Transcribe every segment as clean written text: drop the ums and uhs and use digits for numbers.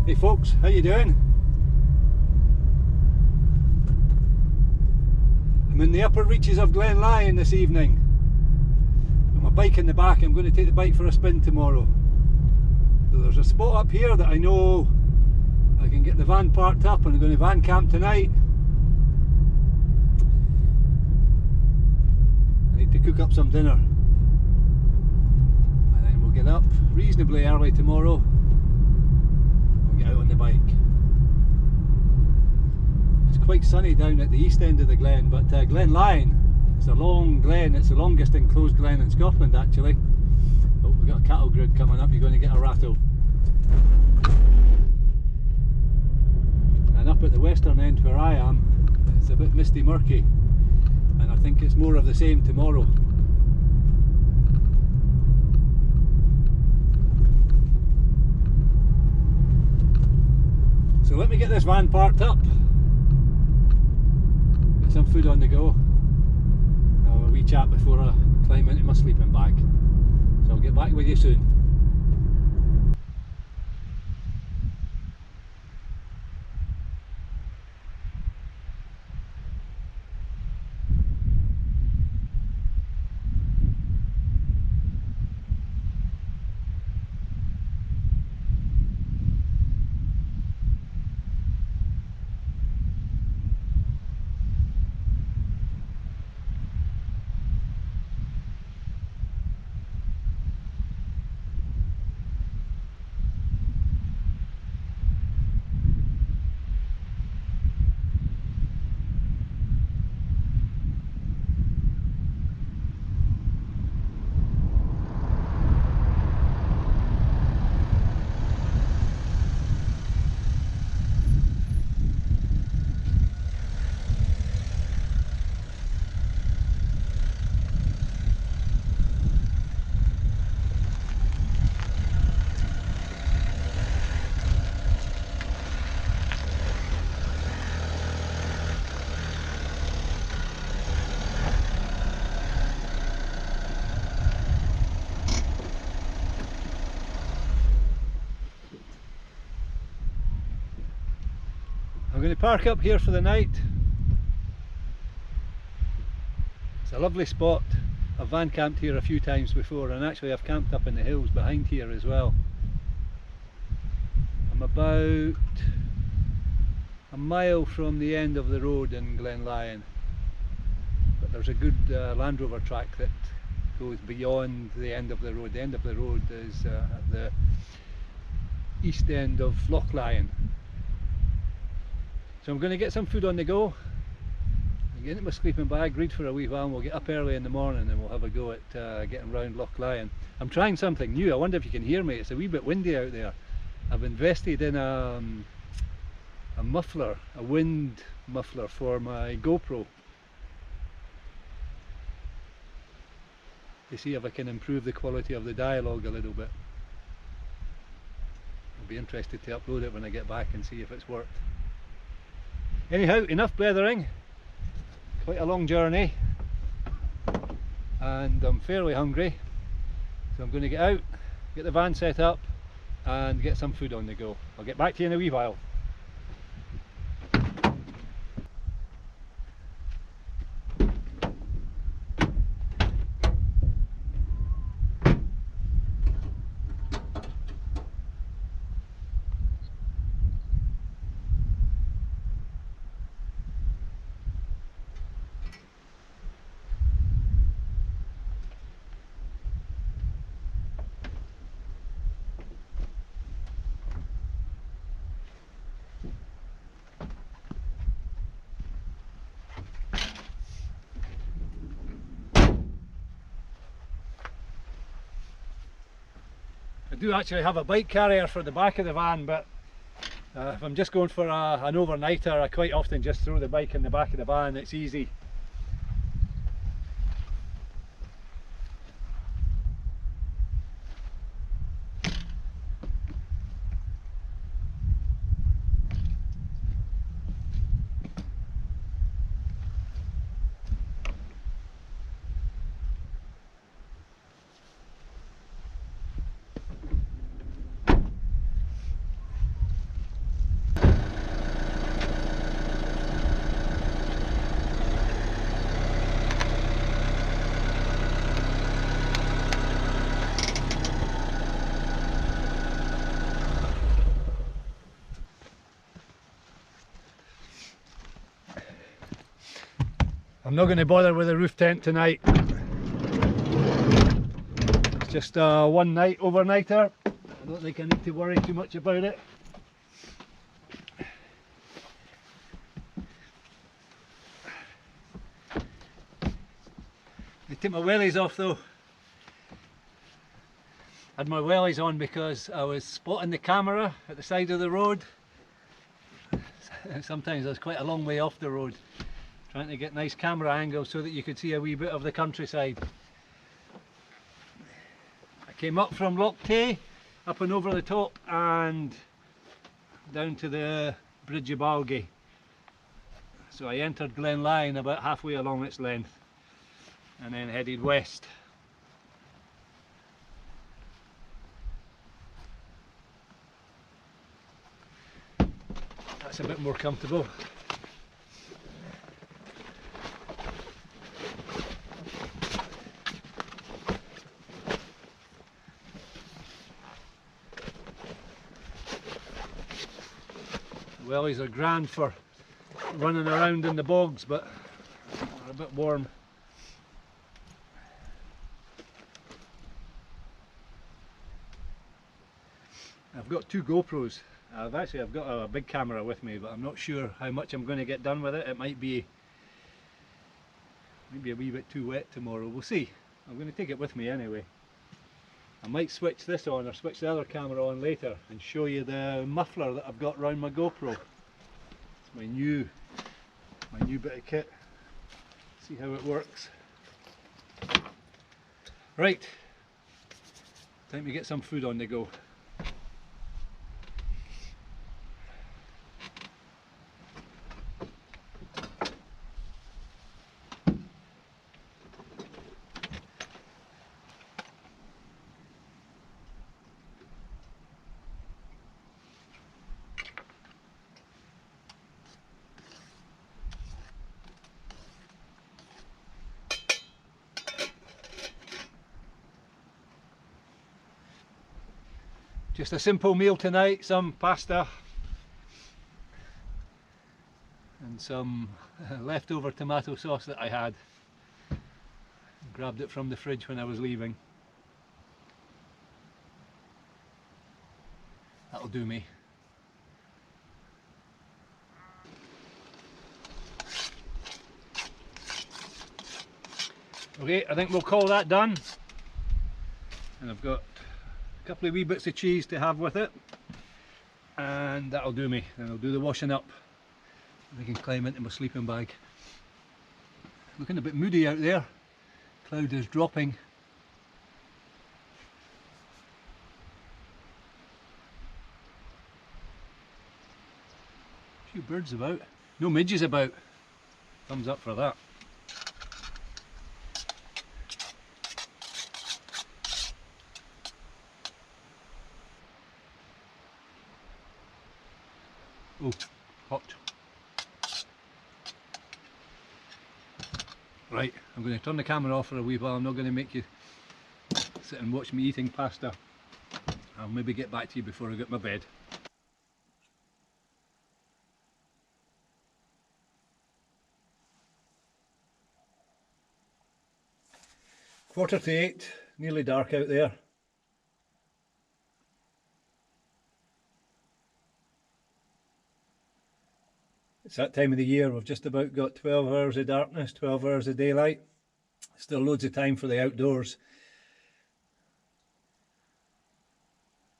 Hey folks, how you doing? I'm in the upper reaches of Glen Lyon this evening. Got my bike in the back. I'm going to take the bike for a spin tomorrow. So there's a spot up here that I know I can get the van parked up, and I'm going to van camp tonight. I need to cook up some dinner, and then we'll get up reasonably early tomorrow. We'll get out on the bike. It's quite sunny down at the east end of the glen, but Glen Lyon, it's a long glen. It's the longest enclosed glen in Scotland actually. Oh, we've got a cattle grid coming up. You're going to get a rattle. And up at the western end where I am, it's a bit misty murky, and I think it's more of the same tomorrow. So let me get this van parked up, get some food on the go. I'll have a wee chat before I climb into my sleeping bag. So I'll get back with you soon. I'm going to park up here for the night. It's a lovely spot. I've van camped here a few times before, and actually I've camped up in the hills behind here as well. I'm about a mile from the end of the road in Glen Lyon, but there's a good Land Rover track that goes beyond the end of the road. The end of the road is at the east end of Loch Lyon. So I'm going to get some food on the go, get into my sleeping bag, read for a wee while, and we'll get up early in the morning and we'll have a go at getting round Loch Lyon. I'm trying something new. I wonder if you can hear me. It's a wee bit windy out there. I've invested in a muffler, a wind muffler for my GoPro, to see if I can improve the quality of the dialogue a little bit. I'll be interested to upload it when I get back and see if it's worked. Anyhow, enough blethering. Quite a long journey, and I'm fairly hungry, so I'm going to get out, get the van set up and get some food on the go. I'll get back to you in a wee while. I do actually have a bike carrier for the back of the van, but if I'm just going for an overnighter, I quite often just throw the bike in the back of the van. It's easy. I'm not going to bother with the roof tent tonight. It's just a one night overnighter. I don't think I need to worry too much about it. I took my wellies off though. Had my wellies on because I was spotting the camera at the side of the road. Sometimes I was quite a long way off the road, trying to get nice camera angles so that you could see a wee bit of the countryside. I came up from Loch Lyon, up and over the top and down to the Bridge of Balgie. So I entered Glen Lyon about halfway along its length and then headed west. That's a bit more comfortable. The wellies are grand for running around in the bogs, but they're a bit warm. I've got two GoPros. I've got a big camera with me, but I'm not sure how much I'm going to get done with it. It might be a wee bit too wet tomorrow. We'll see. I'm going to take it with me anyway. I might switch this on or switch the other camera on later and show you the muffler that I've got around my GoPro. It's my new bit of kit. See how it works. Right, time to get some food on the go. Just a simple meal tonight, some pasta and some leftover tomato sauce that I had. Grabbed it from the fridge when I was leaving. That'll do me. Okay, I think we'll call that done. And I've got a couple of wee bits of cheese to have with it, and that'll do me. Then I'll do the washing up. I can climb into my sleeping bag. Looking a bit moody out there. Cloud is dropping. A few birds about. No midges about. Thumbs up for that. Oh, hot. Right, I'm going to turn the camera off for a wee while. I'm not going to make you sit and watch me eating pasta. I'll maybe get back to you before I get my bed. Quarter to 8, nearly dark out there. It's that time of the year. We've just about got 12 hours of darkness, 12 hours of daylight. Still loads of time for the outdoors.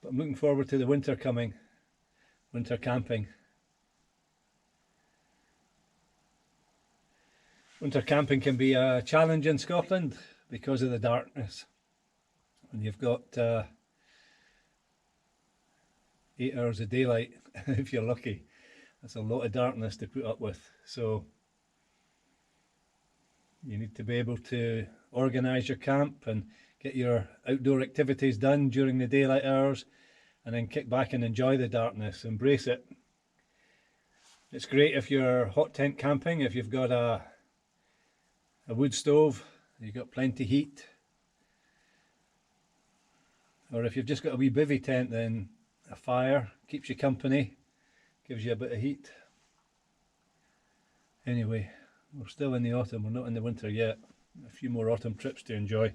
But I'm looking forward to the winter coming. Winter camping. Winter camping can be a challenge in Scotland because of the darkness. And you've got 8 hours of daylight if you're lucky. That's a lot of darkness to put up with, so you need to be able to organise your camp and get your outdoor activities done during the daylight hours, and then kick back and enjoy the darkness, embrace it. It's great if you're hot tent camping, if you've got a wood stove, you've got plenty heat, or if you've just got a wee bivvy tent, then a fire keeps you company. Gives you a bit of heat. Anyway, We're still in the autumn, we're not in the winter yet. A few more autumn trips to enjoy.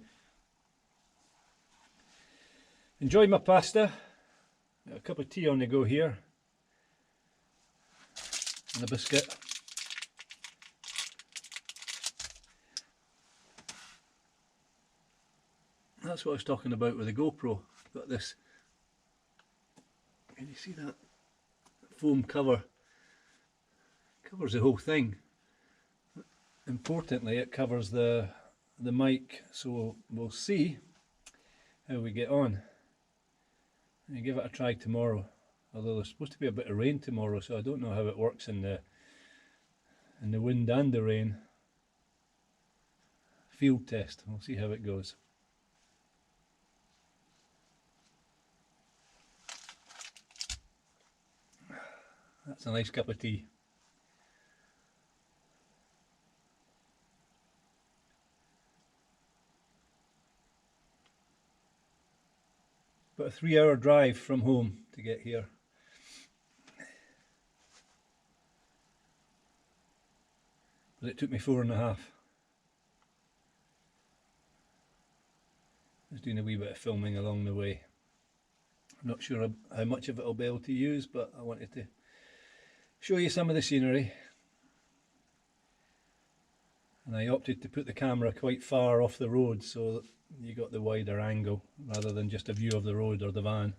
Enjoy my pasta. Got a cup of tea on the go here. And a biscuit. That's what I was talking about with the GoPro. Got this, can you see that? Foam cover. Covers the whole thing. Importantly, it covers the mic, so we'll see how we get on. And give it a try tomorrow. Although there's supposed to be a bit of rain tomorrow, so I don't know how it works in the wind and the rain. Field test. We'll see how it goes. That's a nice cup of tea. About a 3-hour drive from home to get here. But it took me 4.5. I was doing a wee bit of filming along the way. I'm not sure how much of it I'll be able to use, but I wanted to show you some of the scenery. And I opted to put the camera quite far off the road so that you got the wider angle rather than just a view of the road or the van.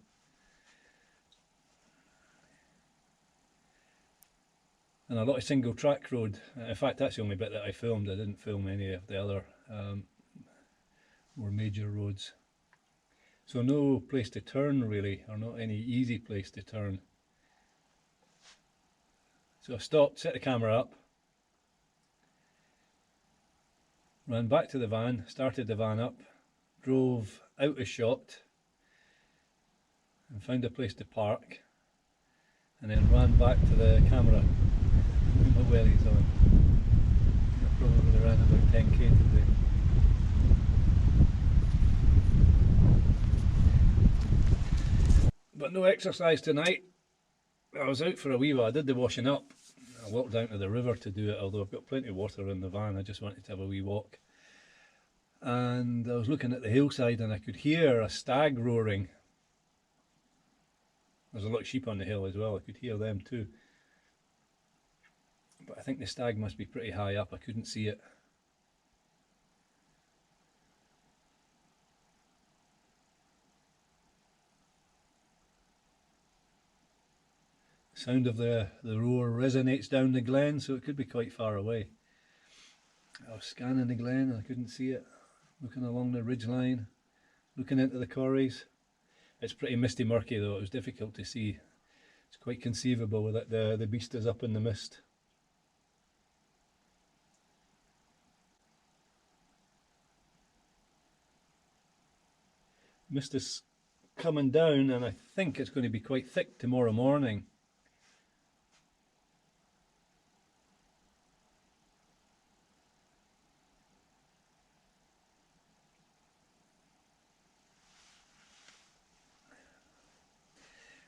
And a lot of single track road. In fact, that's the only bit that I filmed. I didn't film any of the other more major roads. So no place to turn really, or not any easy place to turn. So I stopped, set the camera up, ran back to the van, started the van up, drove out of shot and found a place to park, and then ran back to the camera. Put my wellies on. I probably ran about 10k today. But no exercise tonight. I was out for a wee while. I did the washing up. I walked down to the river to do it, although I've got plenty of water in the van. I just wanted to have a wee walk. And I was looking at the hillside and I could hear a stag roaring. There's a lot of sheep on the hill as well. I could hear them too. But I think the stag must be pretty high up. I couldn't see it. The sound of the roar resonates down the glen, so it could be quite far away. I was scanning the glen and I couldn't see it. Looking along the ridge line, looking into the corries. It's pretty misty murky though, it was difficult to see. It's quite conceivable that the beast is up in the mist. Mist is coming down and I think it's going to be quite thick tomorrow morning.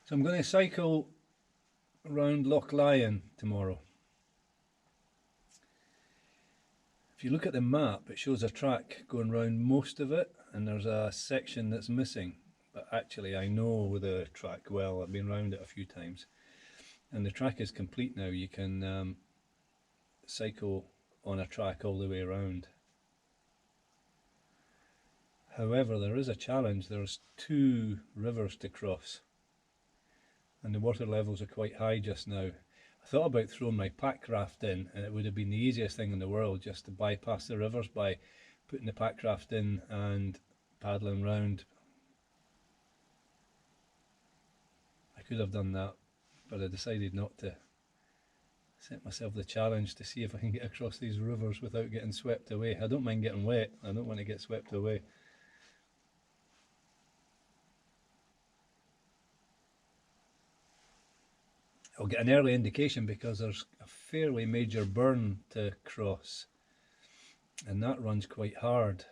So I'm going to cycle around Loch Lyon tomorrow. If you look at the map, it shows a track going round most of it, and there's a section that's missing. But actually I know the track well, I've been round it a few times. And the track is complete now, you can cycle on a track all the way around. However, there is a challenge, there's 2 rivers to cross. And the water levels are quite high just now. I thought about throwing my pack raft in, and it would have been the easiest thing in the world just to bypass the rivers by putting the pack raft in and paddling round. I could have done that, but I decided not to. Set myself the challenge to see if I can get across these rivers without getting swept away. I don't mind getting wet, I don't want to get swept away. I'll get an early indication because there's a fairly major burn to cross, and that runs quite hard.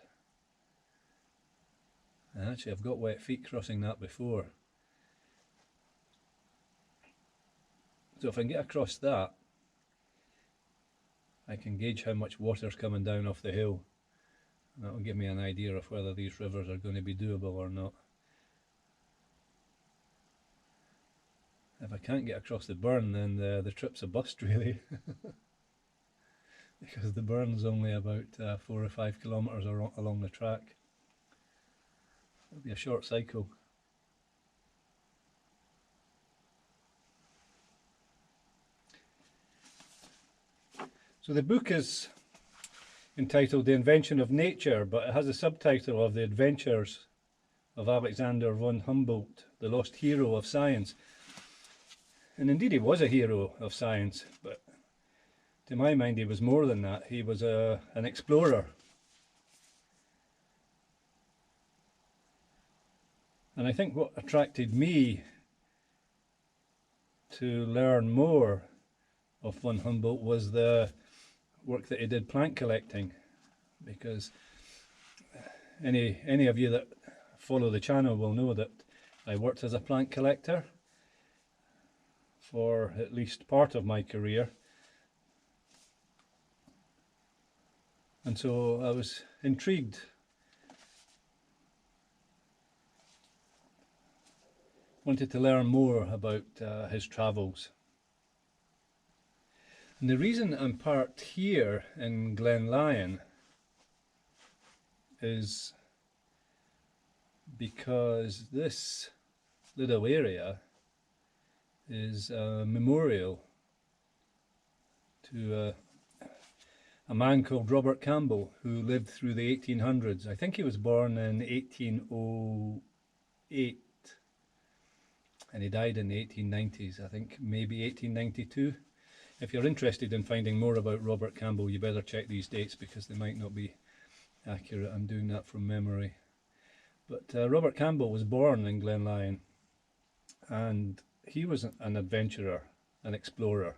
And actually I've got wet feet crossing that before. So if I can get across that, I can gauge how much water's coming down off the hill. And that will give me an idea of whether these rivers are going to be doable or not. If I can't get across the burn, then the trip's a bust really. Because the burn's only about 4 or 5 kilometres along the track. It'll be a short cycle. So the book is entitled The Invention of Nature, but it has a subtitle of The Adventures of Alexander von Humboldt, the Lost Hero of Science. And indeed he was a hero of science, but to my mind he was more than that. He was an explorer. And I think what attracted me to learn more of von Humboldt was the work that he did plant collecting, because any of you that follow the channel will know that I worked as a plant collector for at least part of my career, and so I was intrigued. Wanted to learn more about his travels. And the reason I'm parked here in Glen Lyon is because this little area is a memorial to a man called Robert Campbell, who lived through the 1800s. I think he was born in 1808 and he died in the 1890s, I think maybe 1892. If you're interested in finding more about Robert Campbell, you better check these dates because they might not be accurate. I'm doing that from memory. But Robert Campbell was born in Glen Lyon, and he was an adventurer, an explorer.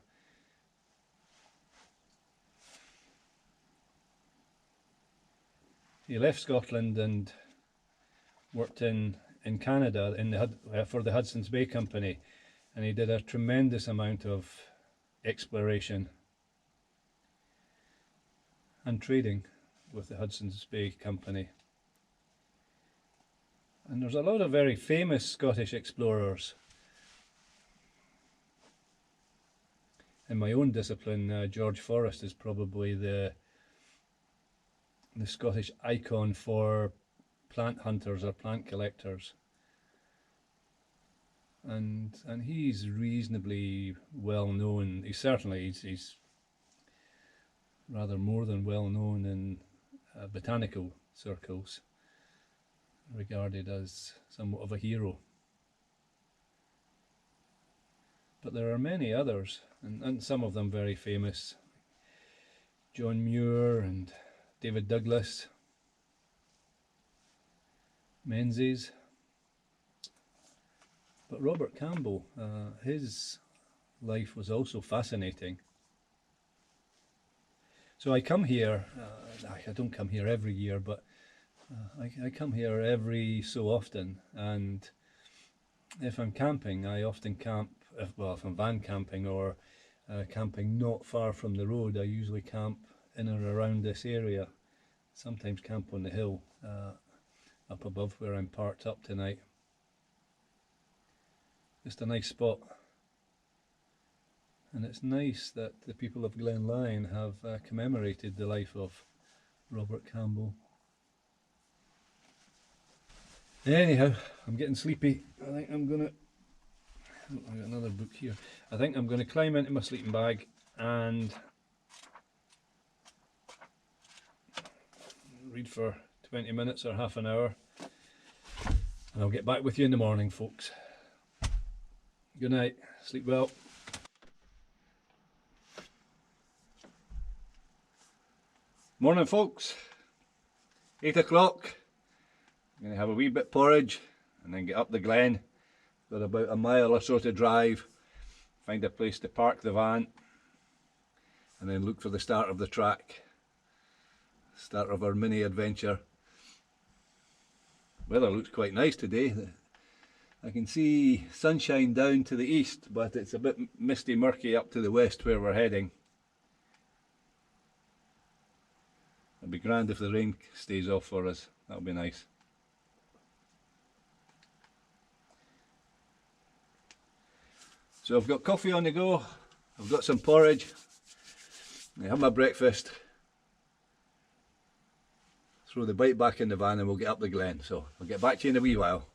He left Scotland and worked in Canada for the Hudson's Bay Company, and he did a tremendous amount of exploration and trading with the Hudson's Bay Company. And there's a lot of very famous Scottish explorers. In my own discipline, George Forrest is probably the Scottish icon for plant hunters or plant collectors. And he's reasonably well known. He's rather more than well known in botanical circles, regarded as somewhat of a hero. But there are many others, and some of them very famous. John Muir and David Douglas, Menzies. But Robert Campbell, his life was also fascinating. So I come here, I don't come here every year, but I come here every so often, and if I'm camping, I often camp, if I'm van camping or camping not far from the road, I usually camp in or around this area, sometimes camp on the hill up above where I'm parked up tonight. Just a nice spot, and it's nice that the people of Glen Lyon have commemorated the life of Robert Campbell. Anyhow, I'm getting sleepy. I think I'm gonna, I've got another book here. I think I'm gonna climb into my sleeping bag and read for 20 minutes or half an hour, and I'll get back with you in the morning, folks. Good night, sleep well. Morning, folks. 8 o'clock. I'm going to have a wee bit porridge and then get up the glen. Got about a mile or so to drive, find a place to park the van, and then look for the start of the track. Start of our mini adventure. Weather looks quite nice today. I can see sunshine down to the east, but it's a bit misty murky up to the west where we're heading. It'd be grand if the rain stays off for us, that'll be nice. So I've got coffee on the go, I've got some porridge, I have my breakfast, throw the bike back in the van and we'll get up the glen. So I'll get back to you in a wee while.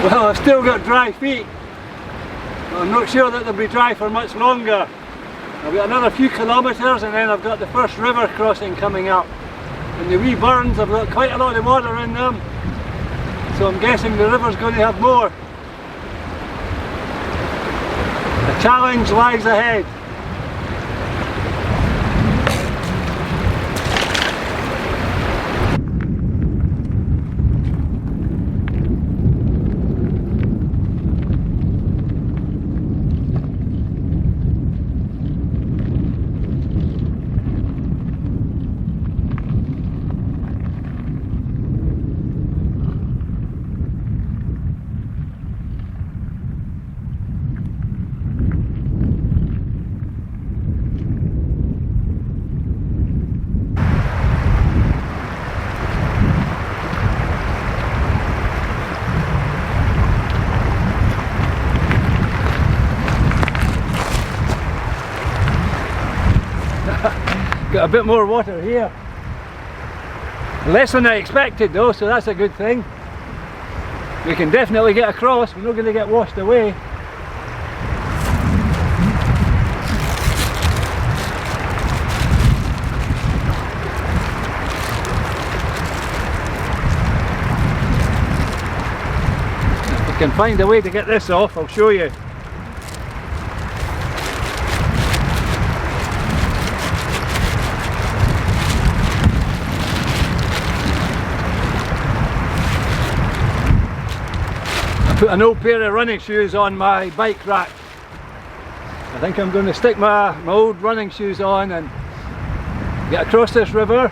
Well, I've still got dry feet, but I'm not sure that they'll be dry for much longer. I've got another few kilometres and then I've got the first river crossing coming up. And the wee burns have got quite a lot of water in them, so I'm guessing the river's going to have more. The challenge lies ahead. Got a bit more water here. Less than I expected though, so that's a good thing. We can definitely get across, we're not going to get washed away. If we can find a way to get this off, I'll show you. Put an old pair of running shoes on my bike rack. I think I'm going to stick my old running shoes on and get across this river.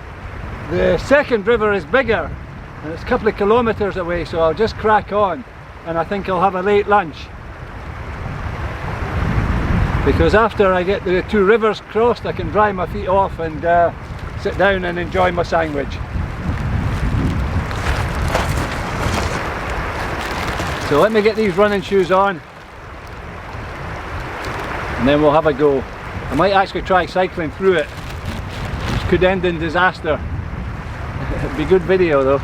The second river is bigger and it's a couple of kilometres away, so I'll just crack on and I think I'll have a late lunch. Because after I get the two rivers crossed I can dry my feet off and sit down and enjoy my sandwich. So let me get these running shoes on and then we'll have a go. I might actually try cycling through it, which could end in disaster. It'd be good video though.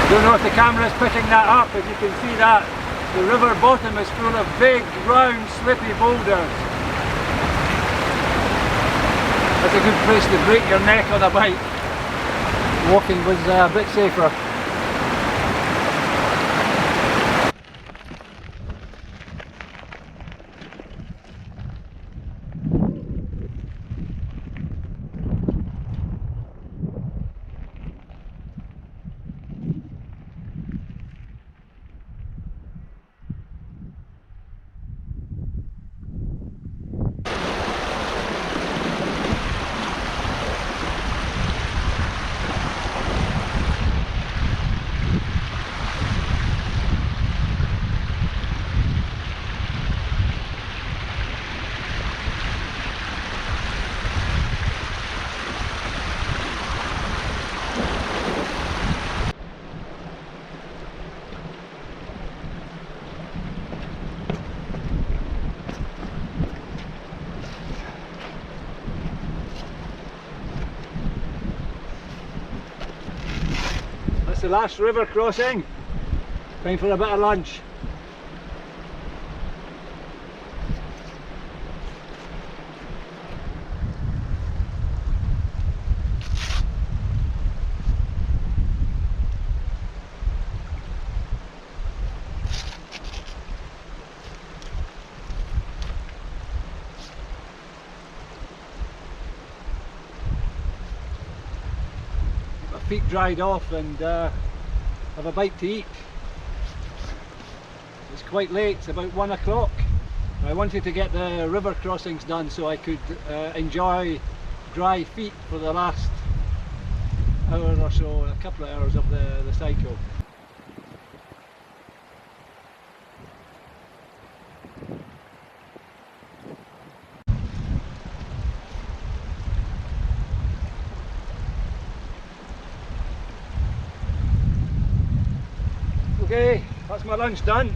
I don't know if the camera is picking that up, if you can see that. The river bottom is full of big, round, slippy boulders. That's a good place to break your neck on a bike. Walking was a bit safer. The last river crossing. Time for a bit of lunch. Feet dried off and have a bite to eat. It's quite late, it's about 1 o'clock. I wanted to get the river crossings done so I could enjoy dry feet for the last hour or so, a couple of hours up the cycle. Okay, that's my lunch done.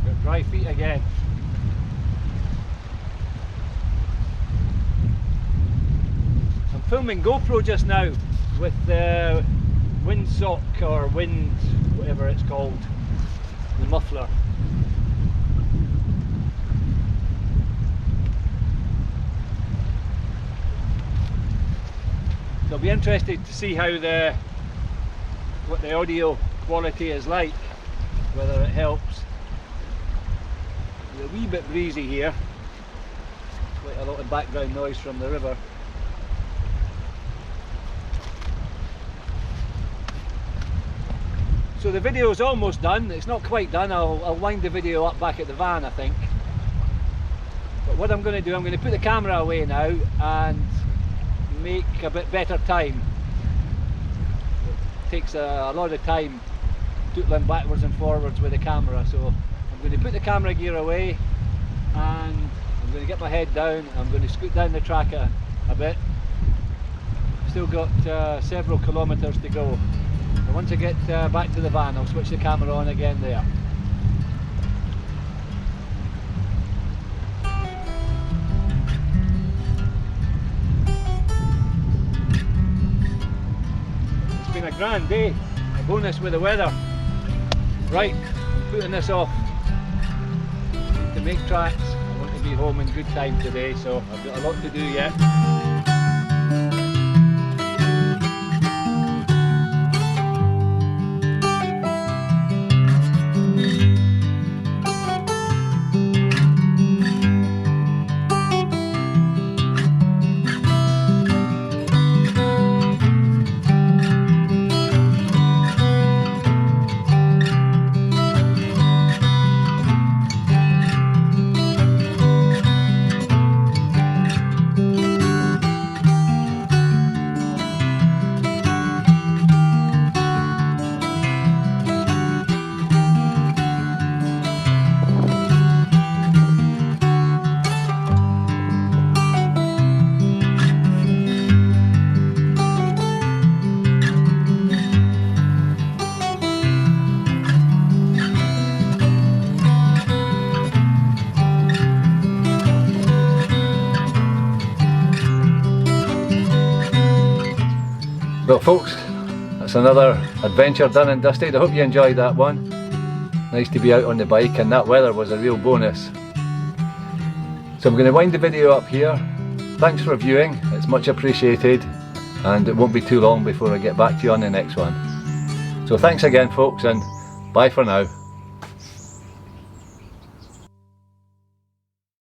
Got dry feet again. I'm filming GoPro just now with the windsock or wind, whatever it's called, the muffler. So I'll be interested to see how what the audio quality is like, whether it helps. It's a wee bit breezy here, like a lot of background noise from the river. So the video is almost done. It's not quite done. I'll wind the video up back at the van, I think. But what I'm going to do, I'm going to put the camera away now and make a bit better time. It takes a lot of time tootling backwards and forwards with the camera, so I'm going to put the camera gear away and I'm going to get my head down. I'm going to scoot down the track a bit. Still got several kilometres to go. And once I get back to the van, I'll switch the camera on again there. It's been a grand day, a bonus with the weather. Right, I'm putting this off. Need to make tracks. I want to be home in good time today, so I've got a lot to do yet. Well folks, that's another adventure done and dusted. I hope you enjoyed that one. Nice to be out on the bike, and that weather was a real bonus. So I'm going to wind the video up here. Thanks for viewing, it's much appreciated, and it won't be too long before I get back to you on the next one. So thanks again folks, and bye for now.